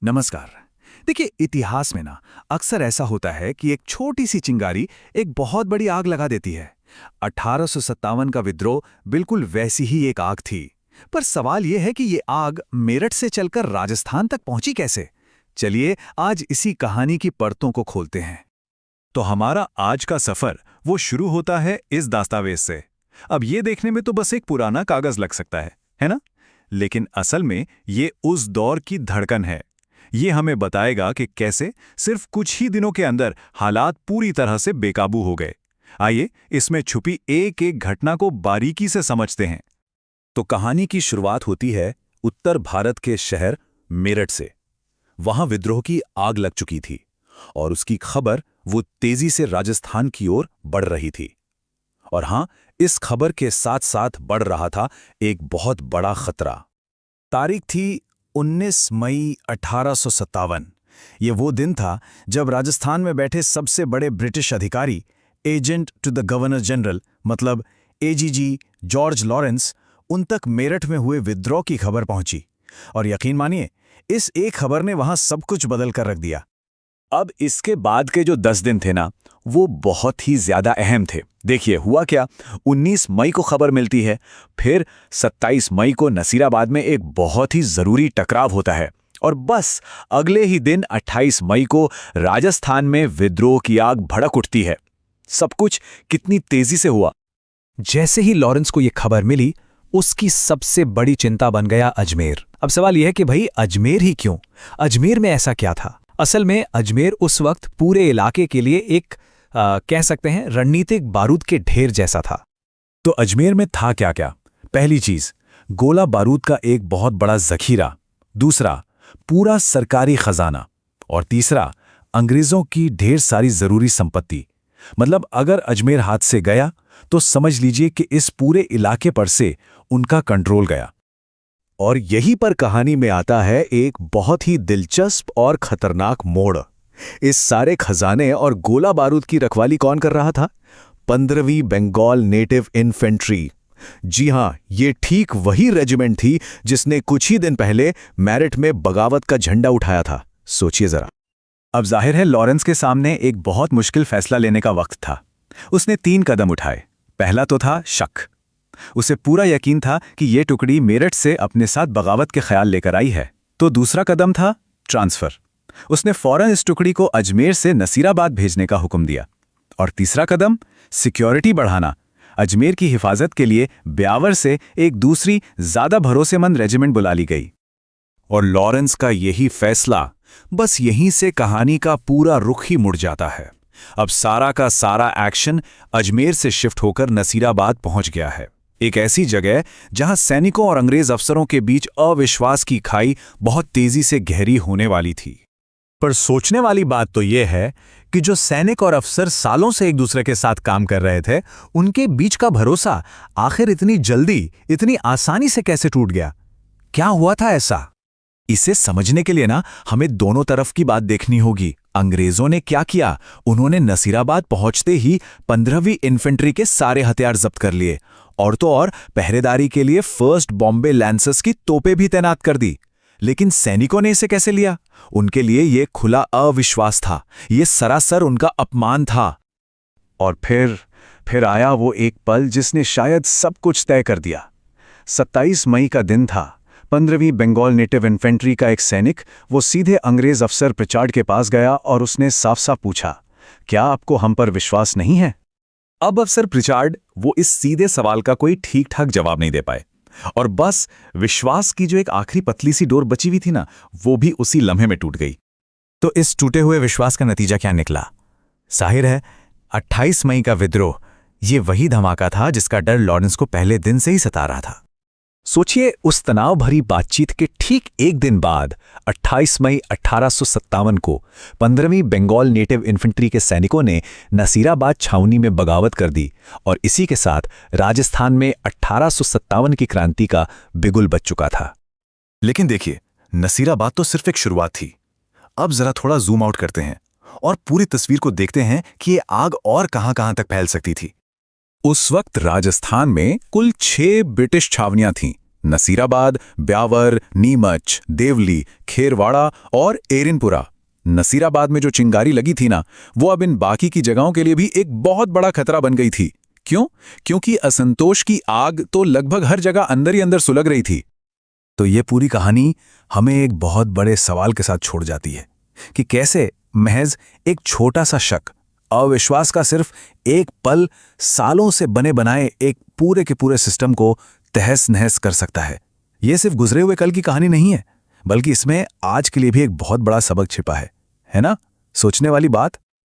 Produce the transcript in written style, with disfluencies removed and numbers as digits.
नमस्कार। देखिए, इतिहास में ना अक्सर ऐसा होता है कि एक छोटी सी चिंगारी एक बहुत बड़ी आग लगा देती है। 1857 का विद्रोह बिल्कुल वैसी ही एक आग थी। पर सवाल यह है कि ये आग मेरठ से चलकर राजस्थान तक पहुंची कैसे। चलिए आज इसी कहानी की परतों को खोलते हैं। तो हमारा आज का सफर वो शुरू होता है इस दस्तावेज से। अब ये देखने में तो बस एक पुराना कागज लग सकता है ना? लेकिन असल में ये उस दौर की धड़कन है। ये हमें बताएगा कि कैसे सिर्फ कुछ ही दिनों के अंदर हालात पूरी तरह से बेकाबू हो गए। आइए इसमें छुपी एक एक घटना को बारीकी से समझते हैं। तो कहानी की शुरुआत होती है उत्तर भारत के शहर मेरठ से। वहां विद्रोह की आग लग चुकी थी और उसकी खबर वो तेजी से राजस्थान की ओर बढ़ रही थी। और हां, इस खबर के साथ साथ बढ़ रहा था एक बहुत बड़ा खतरा। तारीख थी 19 मई 1857। ये वो दिन था जब राजस्थान में बैठे सबसे बड़े ब्रिटिश अधिकारी, agent to the governor general मतलब एजीजी जॉर्ज लॉरेंस, उन तक मेरठ में हुए विद्रोह की खबर पहुंची। और यकीन मानिए, इस एक खबर ने वहां सब कुछ बदल कर रख दिया। अब इसके बाद के जो 10 दिन थे ना, वो बहुत ही ज्यादा अहम थे। देखिए हुआ क्या। 19 मई को खबर मिलती है, फिर 27 मई को नसीराबाद में एक बहुत ही जरूरी टकराव होता है, और बस अगले ही दिन 28 मई को राजस्थान में विद्रोह की आग भड़क उठती है। सब कुछ कितनी तेजी से हुआ। जैसे ही लॉरेंस को यह खबर मिली, उसकी सबसे बड़ी चिंता बन गया अजमेर। अब सवाल यह है कि भाई अजमेर ही क्यों? अजमेर में ऐसा क्या था? असल में अजमेर उस वक्त पूरे इलाके के लिए एक कह सकते हैं रणनीतिक बारूद के ढेर जैसा था। तो अजमेर में था क्या क्या? पहली चीज, गोला बारूद का एक बहुत बड़ा जखीरा। दूसरा, पूरा सरकारी खजाना। और तीसरा, अंग्रेजों की ढेर सारी जरूरी संपत्ति। मतलब अगर अजमेर हाथ से गया तो समझ लीजिए कि इस पूरे इलाके पर से उनका कंट्रोल गया। और यहीं पर कहानी में आता है एक बहुत ही दिलचस्प और खतरनाक मोड़। इस सारे खजाने और गोला बारूद की रखवाली कौन कर रहा था? 15वीं बंगाल नेटिव इन्फेंट्री। जी हां, ये ठीक वही रेजिमेंट थी जिसने कुछ ही दिन पहले मेरठ में बगावत का झंडा उठाया था। सोचिए जरा। अब जाहिर है लॉरेंस के सामने एक बहुत मुश्किल फैसला लेने का वक्त था। उसने 3 कदम उठाए। पहला तो था शक। उसे पूरा यकीन था कि ये टुकड़ी मेरठ से अपने साथ बगावत के ख्याल लेकर आई है। तो दूसरा कदम था ट्रांसफर। उसने फौरन इस टुकड़ी को अजमेर से नसीराबाद भेजने का हुक्म दिया। और तीसरा कदम सिक्योरिटी बढ़ाना। अजमेर की हिफाजत के लिए ब्यावर से एक दूसरी ज्यादा भरोसेमंद रेजिमेंट बुला ली गई। और लॉरेंस का यही फैसला, बस यहीं से कहानी का पूरा रुख ही मुड़ जाता है। अब सारा का सारा एक्शन अजमेर से शिफ्ट होकर नसीराबाद पहुंच गया है। एक ऐसी जगह जहां सैनिकों और अंग्रेज अफसरों के बीच अविश्वास की खाई बहुत तेजी से गहरी होने वाली थी। पर सोचने वाली बात तो यह है कि जो सैनिक और अफसर सालों से एक दूसरे के साथ काम कर रहे थे, उनके बीच का भरोसा आखिर इतनी जल्दी, इतनी आसानी से कैसे टूट गया? क्या हुआ था ऐसा? इसे समझने के लिए ना हमें दोनों तरफ की बात देखनी होगी। अंग्रेजों ने क्या किया? उन्होंने नसीराबाद पहुंचते ही 15वीं इन्फेंट्री के सारे हथियार जब्त कर लिए, और तो और पहरेदारी के लिए 1st बॉम्बे लैंसर्स की तोपें भी तैनात कर दी। लेकिन सैनिकों ने इसे कैसे लिया? उनके लिए यह खुला अविश्वास था, यह सरासर उनका अपमान था। और फिर आया वो एक पल जिसने शायद सब कुछ तय कर दिया। 27 मई का दिन था। 15वीं बंगाल नेटिव इन्फेंट्री का एक सैनिक वो सीधे अंग्रेज अफसर प्रिचार्ड के पास गया और उसने साफ साफ पूछा, क्या आपको हम पर विश्वास नहीं है? अब अफसर प्रिचार्ड वो इस सीधे सवाल का कोई ठीक ठाक जवाब नहीं दे पाए, और बस विश्वास की जो एक आखिरी पतली सी डोर बची हुई थी ना, वो भी उसी लम्हे में टूट गई। तो इस टूटे हुए विश्वास का नतीजा क्या निकला? जाहिर है 28 मई का विद्रोह, ये वही धमाका था जिसका डर लॉरेंस को पहले दिन से ही सता रहा था। सोचिए, उस तनाव भरी बातचीत के ठीक एक दिन बाद 28 मई 1857 को 15वीं बंगाल नेटिव इन्फेंट्री के सैनिकों ने नसीराबाद छावनी में बगावत कर दी, और इसी के साथ राजस्थान में 1857 की क्रांति का बिगुल बज चुका था। लेकिन देखिए, नसीराबाद तो सिर्फ एक शुरुआत थी। अब जरा थोड़ा जूम आउट करते हैं और पूरी तस्वीर को देखते हैं कि ये आग और कहां-कहां तक फैल सकती थी। उस वक्त राजस्थान में कुल 6 ब्रिटिश छावनियां थीं। नसीराबाद, ब्यावर, नीमच, देवली, खेरवाड़ा और एरिनपुरा। नसीराबाद में जो चिंगारी लगी थी ना, वो अब इन बाकी की जगहों के लिए भी एक बहुत बड़ा खतरा बन गई थी। क्यों? क्योंकि असंतोष की आग तो लगभग हर जगह अंदर ही अंदर सुलग रही थी। तो ये पूरी कहानी हमें एक बहुत बड़े सवाल के साथ छोड़ जाती है कि कैसे महज एक छोटा सा शक, अविश्वास का सिर्फ एक पल सालों से बने बनाए एक पूरे के पूरे सिस्टम को तहस नहस कर सकता है। ये सिर्फ गुजरे हुए कल की कहानी नहीं है, बल्कि इसमें आज के लिए भी एक बहुत बड़ा सबक छिपा है ना? सोचने वाली बात।